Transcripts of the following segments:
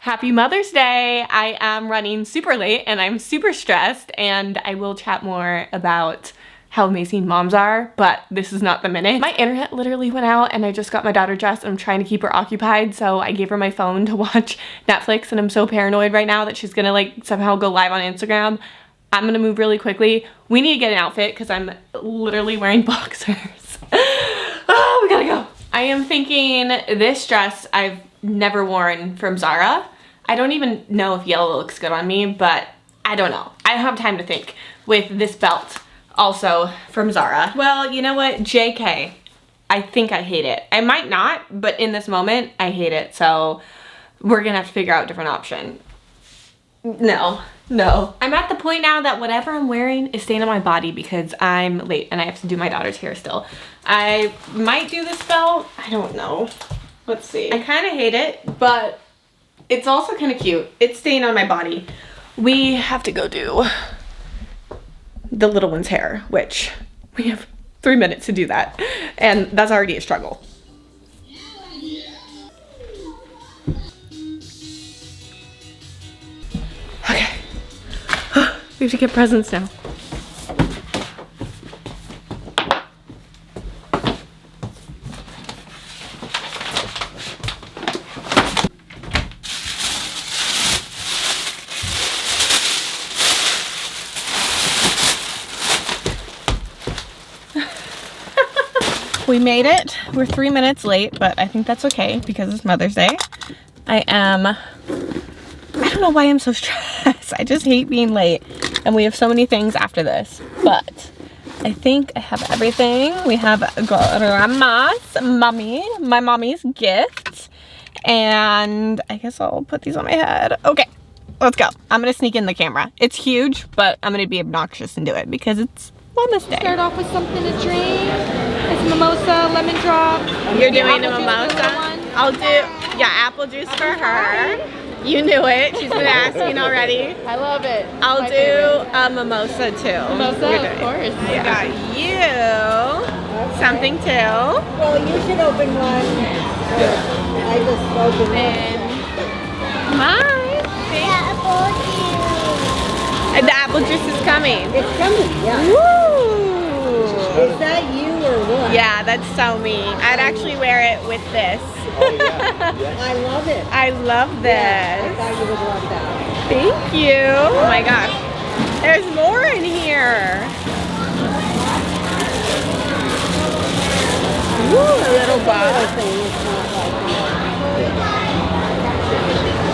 Happy Mother's Day! I am running super late and I'm super stressed, and I will chat more about how amazing moms are, but this is not the minute. My internet literally went out and I just got my daughter dressed and I'm trying to keep her occupied, so I gave her my phone to watch Netflix, and I'm so paranoid right now that she's gonna like somehow go live on Instagram. I'm gonna move really quickly. We need to get an outfit because I'm literally wearing boxers. Oh, we gotta go. I am thinking this dress I've never worn from Zara. I don't even know if yellow looks good on me, but I don't know. I don't have time to think. With this belt, also from Zara. Well, you know what? JK. I think I hate it. I might not, but in this moment, I hate it. So we're gonna have to figure out a different option. No. I'm at the point now that whatever I'm wearing is staying on my body because I'm late and I have to do my daughter's hair still. I might do this belt. I don't know. Let's see. I kind of hate it, but it's also kind of cute. It's staying on my body. We have to go do the little one's hair, which we have 3 minutes to do that. And that's already a struggle. Okay. We have to get presents now. We made it. We're 3 minutes late, but I think that's okay because it's Mother's Day. I don't know why I'm so stressed. I just hate being late. And we have so many things after this, but I think I have everything. We have my mommy's gift, and I guess I'll put these on my head. Okay, let's go. I'm gonna sneak in the camera. It's huge, but I'm gonna be obnoxious and do it because it's Mama's Day. Start off with something to drink. It's mimosa, lemon drop. You're doing a mimosa? I'll do, yeah, apple juice for her. You knew it. She's been asking already. I love it. I'll do a mimosa too. Mimosa, of course. I got you something too. Well, you should open one. I just opened And mine. And the apple juice is coming. It's coming, yeah. Woo! Is that you or what? Yeah, that's so me. I'd actually wear it with this. Oh, yeah. I love it. I love this. I thought you would love that. Thank you. Oh my gosh. There's more in here. Ooh, a little box. Thing, it's not like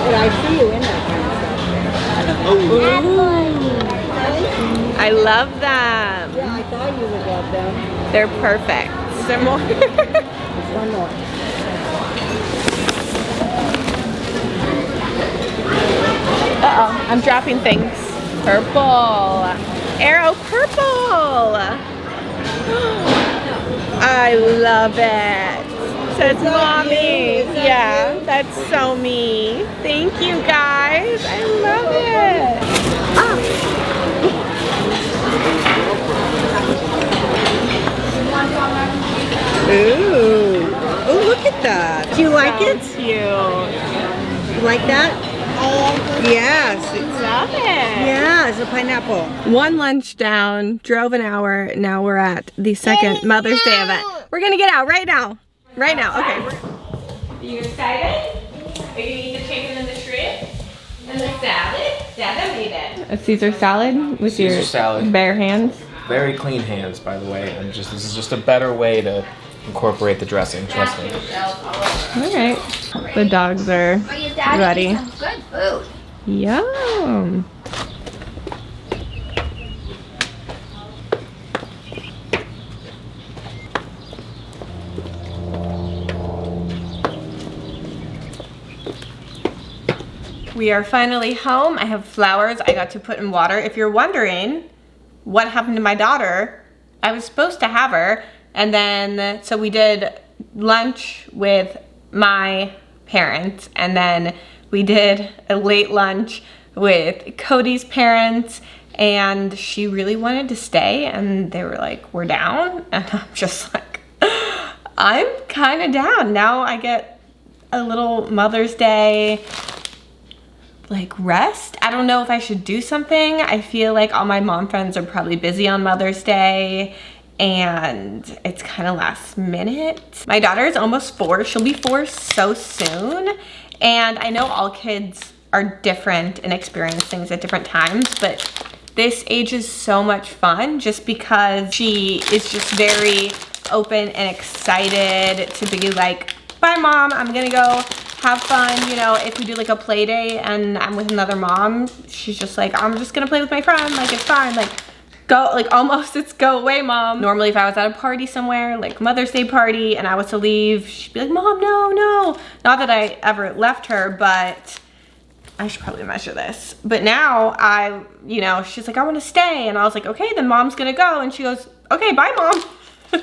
but I see you in that kind of stuff. Ooh. I love them. Yeah, I thought you would love them. They're perfect. Is there more? There's one more. Uh-oh, I'm dropping things. Purple. Arrow purple. I love it. Says mommy. Yeah, that's so me. Thank you guys. I love it. Ah. Ooh. Oh, look at that. Do you like So it? cute. You like that? Yes. Love it. Yeah, it's a pineapple. One lunch down, drove an hour. Now we're at the second Mother's Day event. We're gonna get out right now. Right now, okay. Are you excited? Are you eating the chicken and the shrimp? And the salad? Dada made it. A Caesar salad with Caesar salad. bare hands? Very clean hands, by the way. This is just a better way to incorporate the dressing. Trust me. Alright. The dogs are ready. Good food. Yum. We are finally home. I have flowers I got to put in water. If you're wondering what happened to my daughter, I was supposed to have her, and then so we did lunch with my parents, and then we did a late lunch with Cody's parents, and she really wanted to stay, and they were like, we're down, and I'm just like, I'm kind of down. Now I get a little Mother's Day like rest. I don't know if I should do something. I feel like all my mom friends are probably busy on Mother's Day and it's kind of last minute. My daughter is almost 4. She'll be 4 so soon. And I know all kids are different and experience things at different times, but this age is so much fun just because she is just very open and excited to be like, bye mom, I'm gonna go have fun. You know, if we do like a play day and I'm with another mom, she's just like, I'm just gonna play with my friend, like it's fine, like go, like almost it's go away mom. Normally if I was at a party somewhere, like Mother's Day party, and I was to leave, she'd be like, mom, no, no. Not that I ever left her, but I should probably measure this. But now you know, she's like, I wanna stay. And I was like, okay, then mom's gonna go. And she goes, okay, bye mom.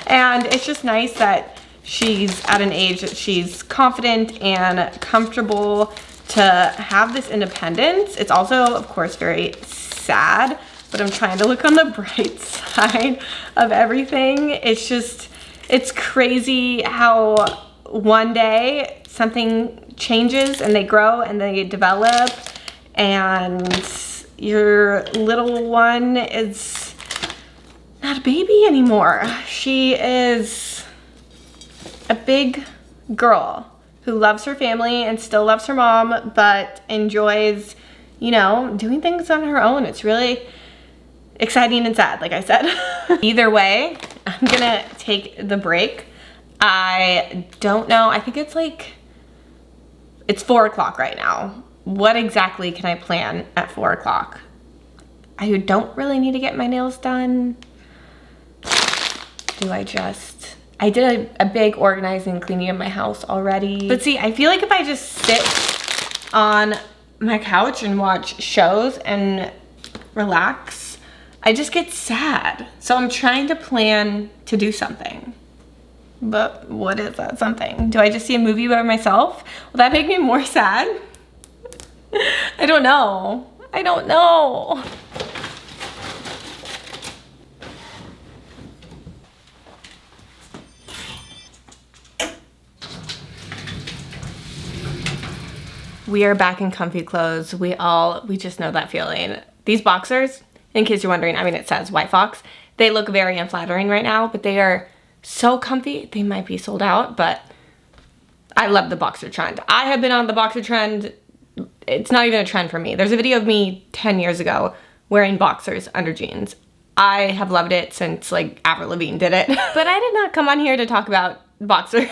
And it's just nice that she's at an age that she's confident and comfortable to have this independence. It's also, of course, very sad, but I'm trying to look on the bright side of everything. It's just, it's crazy how one day something changes and they grow and they develop, and your little one is not a baby anymore. She is a big girl who loves her family and still loves her mom, but enjoys, you know, doing things on her own. It's really exciting and sad, like I said. Either way, I'm gonna take the break. I don't know, I think it's like, it's 4 o'clock right now. What exactly can I plan at 4 o'clock? I don't really need to get my nails done. Do I just, I did a big organizing and cleaning of my house already. But see, I feel like if I just sit on my couch and watch shows and relax, I just get sad. So I'm trying to plan to do something. But what is that something? Do I just see a movie by myself? Will that make me more sad? I don't know. I don't know. We are back in comfy clothes. We just know that feeling. These boxers, in case you're wondering, I mean, it says White Fox. They look very unflattering right now, but they are so comfy. They might be sold out, but I love the boxer trend. I have been on the boxer trend. It's not even a trend for me. There's a video of me 10 years ago wearing boxers under jeans. I have loved it since like Avril Lavigne did it. But I did not come on here to talk about boxers.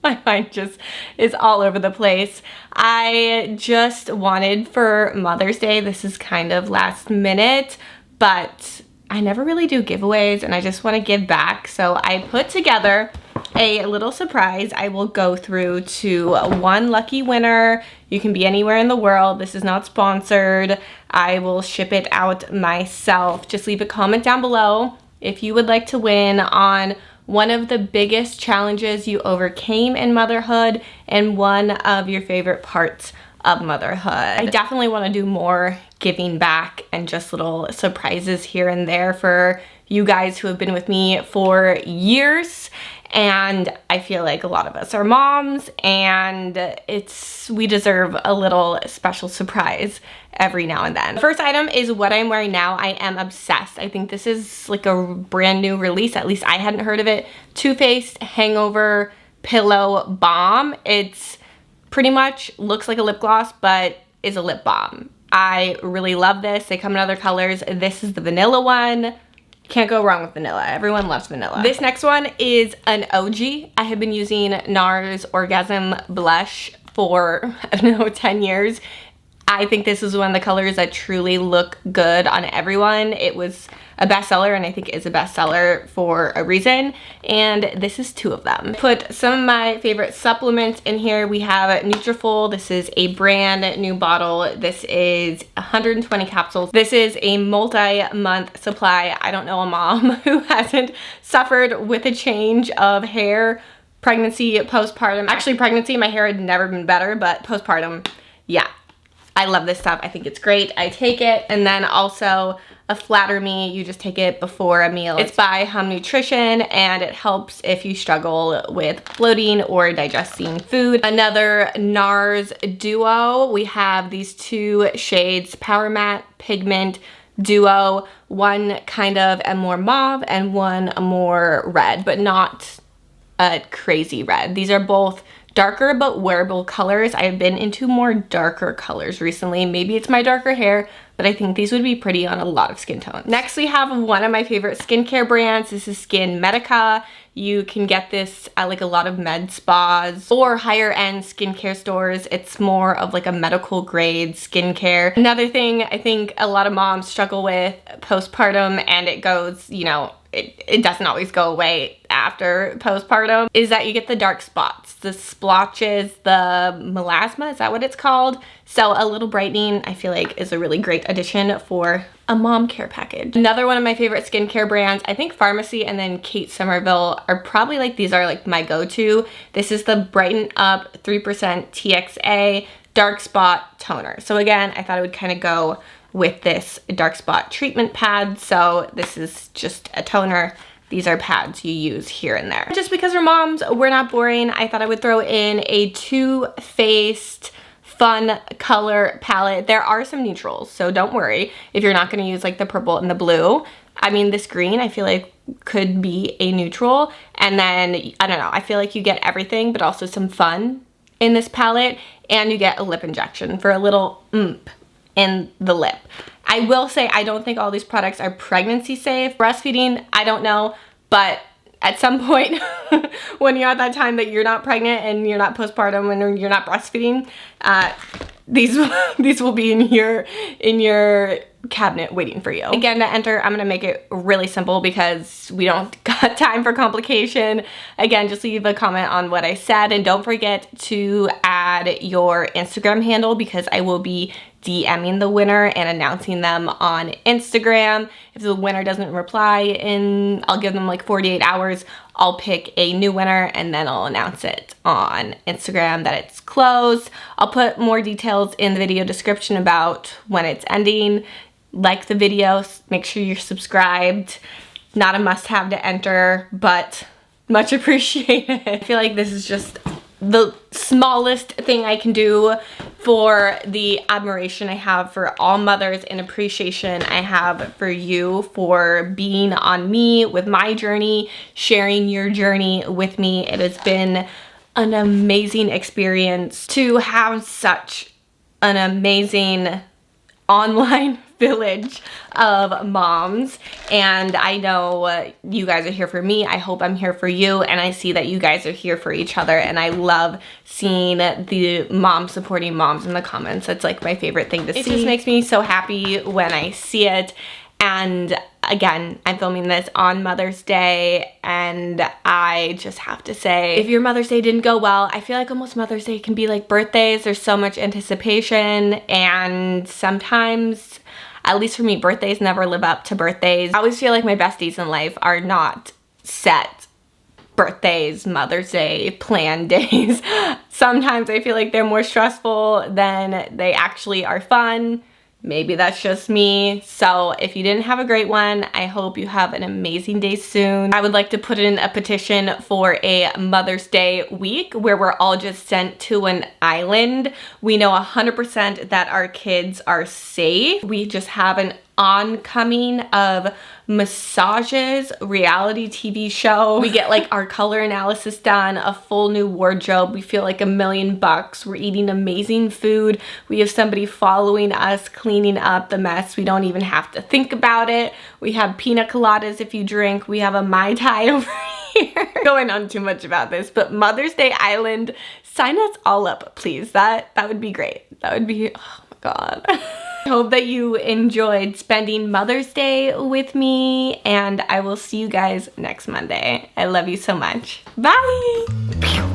My mind just is all over the place. I just wanted for Mother's Day, this is kind of last minute, but I never really do giveaways and I just want to give back. So I put together a little surprise. I will go through to one lucky winner. You can be anywhere in the world. This is not sponsored. I will ship it out myself. Just leave a comment down below if you would like to win on one of the biggest challenges you overcame in motherhood and one of your favorite parts of motherhood. I definitely want to do more giving back and just little surprises here and there for you guys who have been with me for years. And I feel like a lot of us are moms and we deserve a little special surprise every now and then. The first item is what I'm wearing now. I am obsessed. I think this is like a brand new release. At least I hadn't heard of it. Too Faced Hangover Pillow Balm. It's pretty much looks like a lip gloss, but is a lip balm. I really love this. They come in other colors. This is the vanilla one. Can't go wrong with vanilla. Everyone loves vanilla. This next one is an OG. I have been using NARS Orgasm Blush for, I don't know, 10 years. I think this is one of the colors that truly look good on everyone. It was a bestseller and I think is a bestseller for a reason. And this is 2 of them. Put some of my favorite supplements in here. We have Nutrafol. This is a brand new bottle. This is 120 capsules. This is a multi-month supply. I don't know a mom who hasn't suffered with a change of hair, pregnancy, postpartum. Actually pregnancy, my hair had never been better, but postpartum, yeah. I love this stuff. I think it's great. I take it. And then also a Flatter Me, you just take it before a meal. It's by Hum Nutrition, and it helps if you struggle with bloating or digesting food. Another NARS Duo, we have these 2 shades, Power Matte Pigment Duo, one kind of a more mauve and one a more red, but not a crazy red. These are both darker but wearable colors. I've been into more darker colors recently. Maybe it's my darker hair, but I think these would be pretty on a lot of skin tones. Next, we have one of my favorite skincare brands. This is Skin Medica. You can get this at like a lot of med spas or higher end skincare stores. It's more of like a medical grade skincare. Another thing I think a lot of moms struggle with postpartum, and it goes, you know, it doesn't always go away after postpartum, is that you get the dark spots, the splotches, the melasma, is that what it's called? So a little brightening I feel like is a really great addition for a mom care package. Another one of my favorite skincare brands, I think Pharmacy and then Kate Somerville are probably like, these are like my go-to. This is the Brighten Up 3% TXA Dark Spot Toner. So again, I thought it would kind of go with this dark spot treatment pad. So this is just a toner. These are pads you use here and there. Just because we're moms, we're not boring, I thought I would throw in a Too Faced fun color palette. There are some neutrals, so don't worry if you're not gonna use like the purple and the blue. I mean, this green I feel like could be a neutral. And then, I don't know, I feel like you get everything, but also some fun in this palette. And you get a lip injection for a little oomph in the lip. I will say I don't think all these products are pregnancy safe. Breastfeeding, I don't know, but at some point when you're at that time that you're not pregnant and you're not postpartum and you're not breastfeeding, these will be in your cabinet waiting for you. Again, to enter, I'm gonna make it really simple because we don't got time for complication. Again, just leave a comment on what I said, and don't forget to add your Instagram handle because I will be DMing the winner and announcing them on Instagram. If the winner doesn't reply I'll give them like 48 hours, I'll pick a new winner and then I'll announce it on Instagram that it's closed. I'll put more details in the video description about when it's ending. Like the video, make sure you're subscribed. Not a must-have to enter, but much appreciated. I feel like this is just the smallest thing I can do for the admiration I have for all mothers and appreciation I have for you for being on me with my journey, sharing your journey with me. It has been an amazing experience to have such an amazing online village of moms, and I know you guys are here for me. I hope I'm here for you, and I see that you guys are here for each other, and I love seeing the moms supporting moms in the comments. That's like my favorite thing to see. It just makes me so happy when I see it. And again, I'm filming this on Mother's Day, and I just have to say, if your Mother's Day didn't go well, I feel like almost Mother's Day can be like birthdays. There's so much anticipation, and sometimes, at least for me, birthdays never live up to birthdays. I always feel like my besties in life are not set birthdays, Mother's Day, planned days. Sometimes I feel like they're more stressful than they actually are fun. Maybe that's just me. So if you didn't have a great one, I hope you have an amazing day soon. I would like to put in a petition for a Mother's Day week where we're all just sent to an island. We know 100% that our kids are safe. We just have an oncoming of massages, reality TV show. We get like our color analysis done, a full new wardrobe. We feel like $1 million. We're eating amazing food. We have somebody following us, cleaning up the mess. We don't even have to think about it. We have pina coladas if you drink. We have a Mai Tai over here. Going on too much about this, but Mother's Day Island, sign us all up, please. That would be great. That would be, oh my God. I hope that you enjoyed spending Mother's Day with me, and I will see you guys next Monday. I love you so much. Bye!